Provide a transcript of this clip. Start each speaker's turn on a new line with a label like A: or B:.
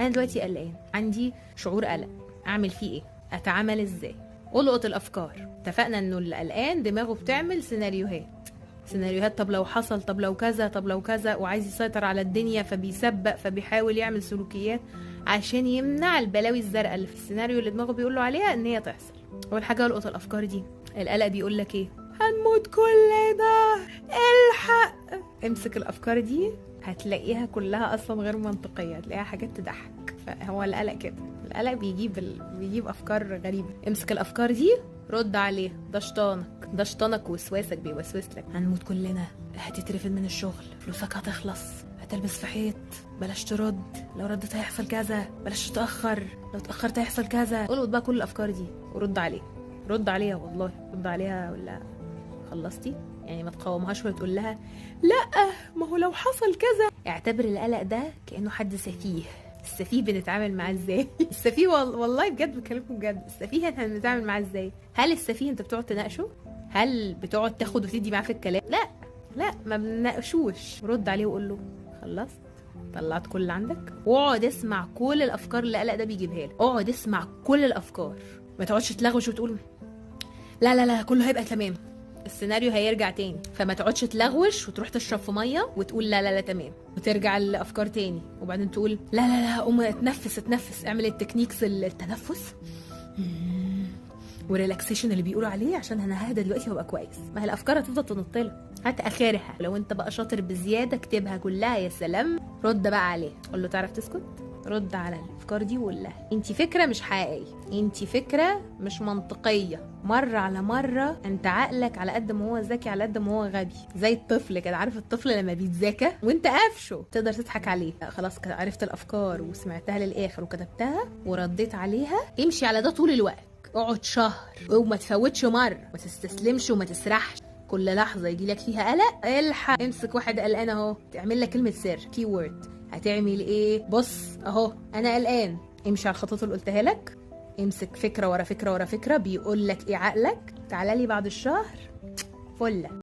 A: انا دلوقتي قلقان، عندي شعور قلق، اعمل فيه ايه؟ اتعامل ازاي؟ القط الافكار. اتفقنا انه اللي قلقان دماغه بتعمل سيناريوهات. طب لو حصل، طب لو كذا، طب لو كذا، وعايز يسيطر على الدنيا فبيسبق، فبيحاول يعمل سلوكيات عشان يمنع البلاوي الزرقاء اللي في السيناريو اللي دماغه بيقول له عليها ان هي تحصل. اول حاجه القط الافكار دي. القلق بيقول لك ايه؟ هنموت كلنا، الحق. امسك الافكار دي هتلاقيها كلها اصلا غير منطقيه، هتلاقيها حاجات تضحك. فهو القلق كده، القلق بيجيب افكار غريبه. امسك الافكار دي، رد عليه. ده شيطانك وسواسك بيوسوس لك. هنموت كلنا، هتترفد من الشغل، فلوسك هتخلص، هتلبس في حيط، بلاش ترد، لو ردت هيحصل كذا، بلاش تتاخر، لو اتاخرت هيحصل كذا. قول بقى كل الافكار دي ورد عليه. رد عليها والله، رد عليها. ولا خلصتي؟ يعني ما تقاومهاش وتقول لها لا ما هو لو حصل كذا. اعتبر القلق ده كأنه حد سفيه. السفيه بنتعامل معاه ازاي؟ السفيه والله بجد بكلمكم بجد، السفيه احنا بنتعامل معاه ازاي؟ هل السفيه انت بتقعد تناقشه؟ هل بتقعد تاخد وتدي معاه في الكلام؟ لا ما بنناقشوش. رد عليه وقول له خلصت؟ طلعت كل اللي عندك؟ واقعد اسمع كل الافكار اللي القلق ده بيجيبها لك. اقعد اسمع كل الافكار، ما تقعدش تلغوش وتقول لا كله هيبقى تمام. السيناريو هيرجع تاني، فما تقعدش تلغوش وتروح تشرب في ميه وتقول لا تمام، وترجع الافكار تاني، وبعدين تقول لا قوم اتنفس، اعمل التكنيكس التنفس وريلاكسيشن اللي بيقولوا عليه عشان انا ههدى دلوقتي وابقى كويس. ما هي الافكار هتفضل تنطلق. هات اخرها، لو انت بقى شاطر بزياده اكتبها كلها. يا سلام. رد بقى عليه، قول له تعرف تسكت؟ رد على الافكار دي وقول لها انت فكره مش حقيقيه، انت فكره مش منطقيه. مره على مره انت عقلك على قد ما هو ذكي على قد ما هو غبي. زي الطفل كده، عارف الطفل لما بيتذاكى وانت قافشه تقدر تضحك عليه. خلاص كده عرفت الافكار وسمعتها للاخر وكتبتها ورديت عليها. امشي على ده طول الوقت، اقعد شهر وما تفوتش مره، ما تستسلمش وما تسرحش. كل لحظه يجي لك فيها قلق الحق امسك واحد قلقان اهو، تعمل لك كلمه سر كي وورد. هتعمل ايه؟ بص اهو انا قلقان، امشي على الخطوات اللي قلتها لك، امسك فكره ورا فكره ورا فكره بيقول لك ايه عقلك، تعالى لي بعد الشهر فله.